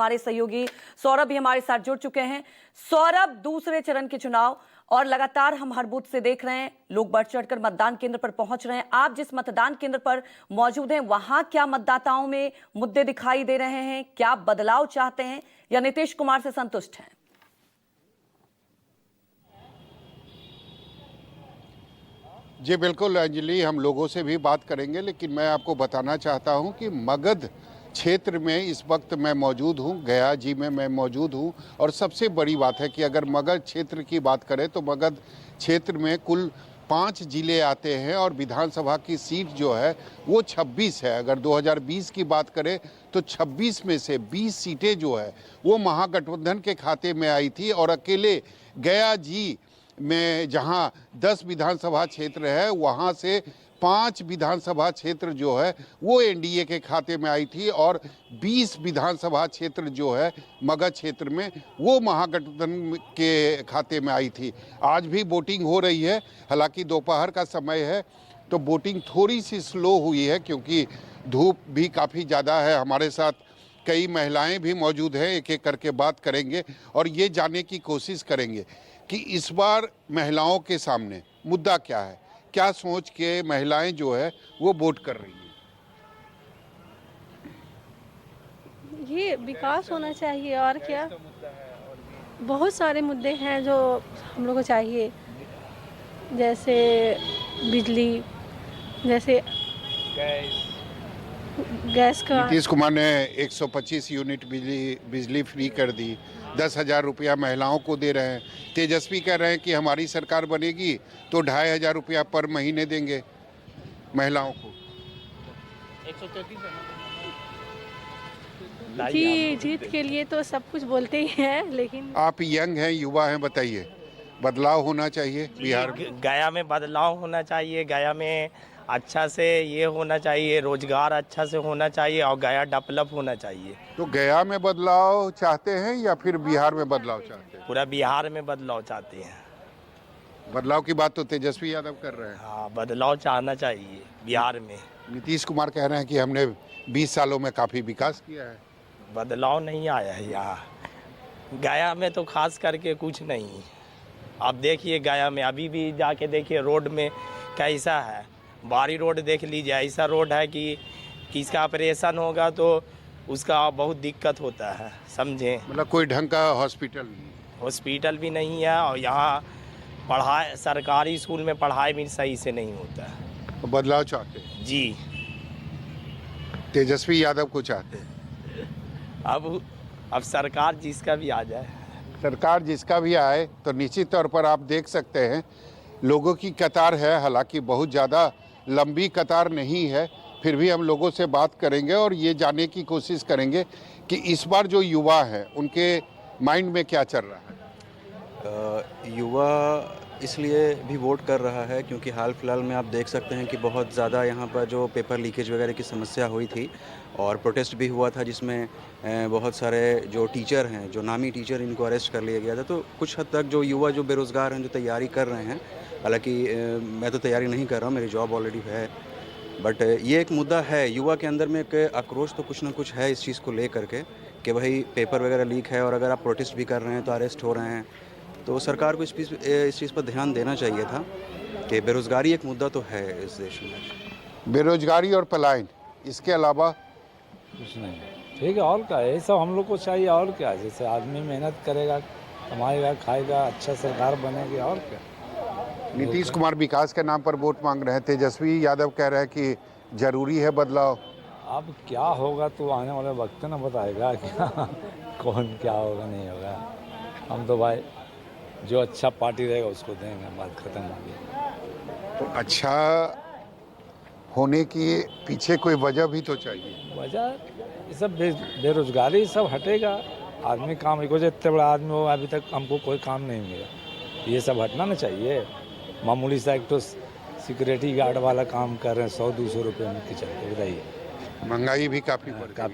हमारे सहयोगी सौरभ भी हमारे साथ जुड़ चुके हैं। सौरभ, दूसरे चरण के चुनाव और लगातार हम हर बूथ से देख रहे हैं, लोग बढ़ चढ़कर मतदान केंद्र पर पहुंच रहे हैं। आप जिस मतदान केंद्र पर मौजूद हैं, वहां क्या मतदाताओं में मुद्दे दिखाई दे रहे हैं? क्या बदलाव चाहते हैं या नीतीश कुमार से संतुष्ट हैं? जी बिल्कुल अंजलि, हम लोगों से भी बात करेंगे, लेकिन मैं आपको बताना चाहता हूं कि मगध क्षेत्र में इस वक्त मैं मौजूद हूं, गया जी में मैं मौजूद हूं। और सबसे बड़ी बात है कि अगर मगध क्षेत्र की बात करें तो मगध क्षेत्र में कुल 5 जिले आते हैं और विधानसभा की सीट जो है वो 26 है। अगर 2020 की बात करें तो 26 में से 20 सीटें जो है वो महागठबंधन के खाते में आई थी और अकेले गया जी में जहां 10 विधानसभा क्षेत्र है वहां से 5 विधानसभा क्षेत्र जो है वो एनडीए के खाते में आई थी और 20 विधानसभा क्षेत्र जो है मगध क्षेत्र में वो महागठबंधन के खाते में आई थी। आज भी वोटिंग हो रही है, हालांकि दोपहर का समय है तो वोटिंग थोड़ी सी स्लो हुई है क्योंकि धूप भी काफ़ी ज़्यादा है। हमारे साथ कई महिलाएं भी मौजूद हैं, एक एक करके बात करेंगे और ये जानने की कोशिश करेंगे कि इस बार महिलाओं के सामने मुद्दा क्या है, क्या सोच के महिलाएं जो है वो वोट कर रही हैं। ये विकास होना चाहिए और क्या, बहुत सारे मुद्दे हैं जो हम लोग को चाहिए, जैसे बिजली, जैसे गैस का। नीतीश कुमार ने 125 यूनिट बिजली फ्री कर दी, 10,000 रुपया महिलाओं को दे रहे हैं। तेजस्वी कह रहे हैं कि हमारी सरकार बनेगी तो 2,500 रुपया पर महीने देंगे महिलाओं को। 133 जी, जीत के लिए तो सब कुछ बोलते ही हैं, लेकिन आप यंग हैं, युवा हैं, बताइए, बदलाव होना चाहिए बिहार में। गया में बदलाव होना चाहिए, गया में अच्छा से ये होना चाहिए, रोजगार अच्छा से होना चाहिए और गया डेवलप होना चाहिए। तो गया में बदलाव चाहते हैं या फिर बिहार में बदलाव चाहते हैं? पूरा बिहार में बदलाव चाहते हैं। बदलाव की बात तो तेजस्वी यादव कर रहे हैं। हाँ, बदलाव चाहना चाहिए बिहार में। नीतीश कुमार कह रहे हैं कि हमने 20 सालों में काफ़ी विकास किया है। बदलाव नहीं आया है यहाँ, गया में तो खास करके कुछ नहीं। आप देखिए गया में अभी भी जाके देखिए रोड में कैसा है, बारी रोड देख लीजिए, ऐसा रोड है कि किसका ऑपरेशन होगा तो उसका बहुत दिक्कत होता है, समझे। मतलब कोई ढंग का हॉस्पिटल भी नहीं है और यहाँ पढ़ाई, सरकारी स्कूल में पढ़ाई भी सही से नहीं होता है। तो बदलाव चाहते हैं जी, तेजस्वी यादव को चाहते हैं। अब सरकार जिसका भी आ जाए, सरकार जिसका भी आए तो निश्चित तौर पर आप देख सकते हैं लोगों की कतार है, हालांकि बहुत ज़्यादा लंबी कतार नहीं है, फिर भी हम लोगों से बात करेंगे और ये जानने की कोशिश करेंगे कि इस बार जो युवा हैं उनके माइंड में क्या चल रहा है। युवा इसलिए भी वोट कर रहा है क्योंकि हाल फिलहाल में आप देख सकते हैं कि बहुत ज़्यादा यहाँ पर जो पेपर लीकेज वगैरह की समस्या हुई थी और प्रोटेस्ट भी हुआ था, जिसमें बहुत सारे जो टीचर हैं, जो नामी टीचर, इनको अरेस्ट कर लिया गया था। तो कुछ हद तक जो युवा जो बेरोज़गार हैं, जो तैयारी कर रहे हैं, हालांकि मैं तो तैयारी नहीं कर रहा हूँ, मेरी जॉब ऑलरेडी है, बट ये एक मुद्दा है युवा के अंदर में, एक आक्रोश तो कुछ ना कुछ है इस चीज़ को ले करके कि भाई पेपर वगैरह लीक है और अगर आप प्रोटेस्ट भी कर रहे हैं तो अरेस्ट हो रहे हैं। तो सरकार को इस चीज़ पर ध्यान देना चाहिए था कि बेरोज़गारी एक मुद्दा तो है इस देश में। बेरोजगारी और पलायन, इसके अलावा कुछ नहीं। ठीक है, और क्या, यही सब हम लोग को चाहिए। और क्या, जैसे आदमी मेहनत करेगा, कमाएगा, खाएगा, अच्छा सरकार बनेगी, और क्या। नीतीश कुमार विकास के नाम पर वोट मांग रहे हैं, तेजस्वी यादव कह रहे हैं कि जरूरी है बदलाव। अब क्या होगा तो आने वाले वक्त ना बताएगा क्या कौन क्या होगा नहीं होगा। हम तो भाई जो अच्छा पार्टी रहेगा उसको देंगे, बात खत्म हो गई। तो अच्छा होने के पीछे कोई वजह भी तो चाहिए। वजह ये सब बेरोजगारी सब हटेगा, आदमी काम, एक वजह इतने बड़ा आदमी हो अभी तक हमको कोई काम नहीं मिला, ये सब हटना ना चाहिए। मामूली सा एक तो सिक्योरिटी गार्ड वाला काम कर रहे हैं 100-200 रुपये में के चलते, बताइए। महंगाई भी काफ़ी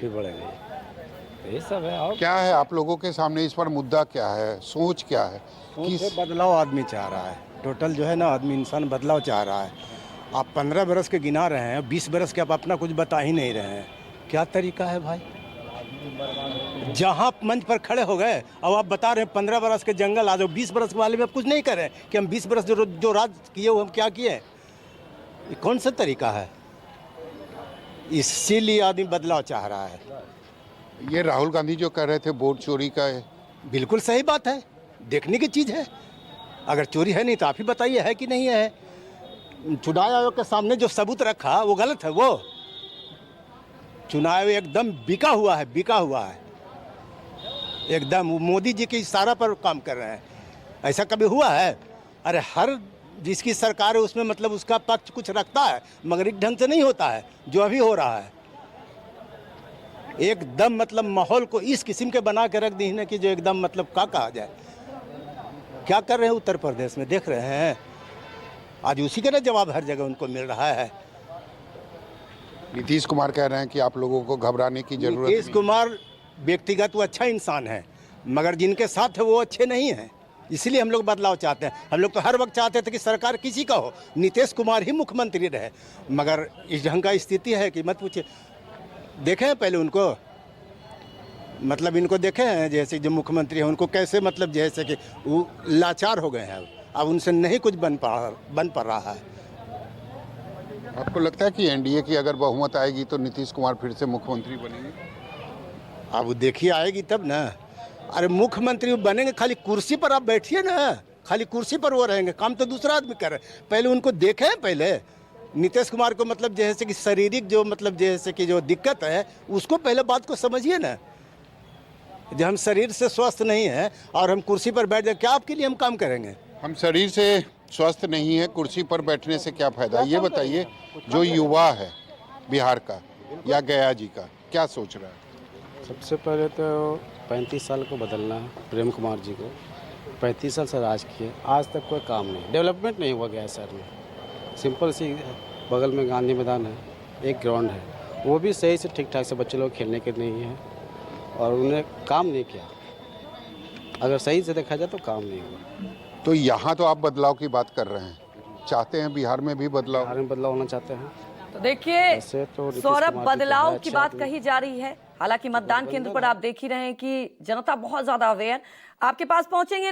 बढ़ गई, ये सब है। और क्या है आप लोगों के सामने इस पर मुद्दा क्या है, सोच क्या है? किस बदलाव आदमी चाह रहा है, टोटल जो है ना आदमी इंसान बदलाव चाह रहा है। आप 15 बरस के गिना रहे हैं, 20 बरस के आप अपना कुछ बता ही नहीं रहे हैं, क्या तरीका है भाई। जहाँ मंच पर खड़े हो गए अब आप बता रहे हैं 15 बरस के जंगल आ जाओ, 20 बरस वाले में आप कुछ नहीं कर रहे हैं कि हम 20 बरस जो राज किए वो हम क्या किए। ये कौन सा तरीका है? इसीलिए आदमी बदलाव चाह रहा है। ये राहुल गांधी जो कह रहे थे वोट चोरी का है, बिल्कुल सही बात है, देखने की चीज़ है। अगर चोरी है नहीं तो आप ही बताइए है कि नहीं है। चुनाव आयोग के सामने जो सबूत रखा वो गलत है। वो चुनाव एकदम बिका हुआ है, बिका हुआ है एकदम। वो मोदी जी के इशारा पर काम कर रहे हैं। ऐसा कभी हुआ है? अरे हर जिसकी सरकार है उसमें मतलब उसका पक्ष कुछ रखता है, मगर एक ढंग से नहीं होता है जो अभी हो रहा है। एकदम मतलब माहौल को इस किस्म के बना के रख दी है कि जो एकदम मतलब क्या कहा जाए। क्या कर रहे हैं उत्तर प्रदेश में देख रहे हैं, आज उसी का ना जवाब हर जगह उनको मिल रहा है। नीतीश कुमार कह रहे हैं कि आप लोगों को घबराने की जरूरत नीतीश नहीं। कुमार व्यक्तिगत वो अच्छा इंसान है, मगर जिनके साथ है वो अच्छे नहीं हैं। इसलिए हम लोग बदलाव चाहते हैं। हम लोग तो हर वक्त चाहते थे कि सरकार किसी का हो, नीतीश कुमार ही मुख्यमंत्री रहे, मगर इस ढंग का स्थिति है कि मत पूछिए। देखे हैं पहले उनको, मतलब इनको देखे हैं जैसे जो मुख्यमंत्री हैं उनको कैसे मतलब जैसे कि वो लाचार हो गए हैं। अब उनसे नहीं कुछ बन पा रहा है। आपको लगता है कि एनडीए की अगर बहुमत आएगी तो नीतीश कुमार फिर से मुख्यमंत्री बनेंगे? अब देखिए आएगी तब ना। अरे मुख्यमंत्री बनेंगे, खाली कुर्सी पर आप बैठिए ना, खाली कुर्सी पर वो रहेंगे, काम तो दूसरा आदमी कर रहे हैं। पहले उनको देखें, पहले नीतीश कुमार को मतलब जैसे कि शारीरिक जो मतलब जैसे कि जो दिक्कत है उसको पहले बात को समझिए ना। जब हम शरीर से स्वस्थ नहीं है और हम कुर्सी पर बैठ जाए, क्या आपके लिए हम काम करेंगे? हम शरीर से स्वस्थ नहीं है, कुर्सी पर बैठने से क्या फायदा? ये बताइए, जो युवा है बिहार का या गया जी का, क्या सोच रहा है? सबसे पहले तो 35 साल को बदलना है। प्रेम कुमार जी को 35 साल से राज किए, आज तक कोई काम नहीं, डेवलपमेंट नहीं हुआ गया शहर में। सिंपल सी बगल में गांधी मैदान है, एक ग्राउंड है, वो भी सही से ठीक ठाक से बच्चे लोग खेलने के नहीं है और उन्हें काम नहीं किया। अगर सही से देखा जाए तो काम नहीं हुआ। तो यहाँ तो आप बदलाव की बात कर रहे हैं, चाहते हैं बिहार में भी बदलाव? बिहार में बदलाव होना चाहते हैं। तो देखिए ऐसे तो नीतीश सौरभ, कुमार जी बदलाव तो की अच्छा बात आदमी। कही जा रही है। हालांकि मतदान केंद्र पर आप देख ही रहे हैं कि जनता बहुत ज्यादा अवेयर। आपके पास पहुंचेंगे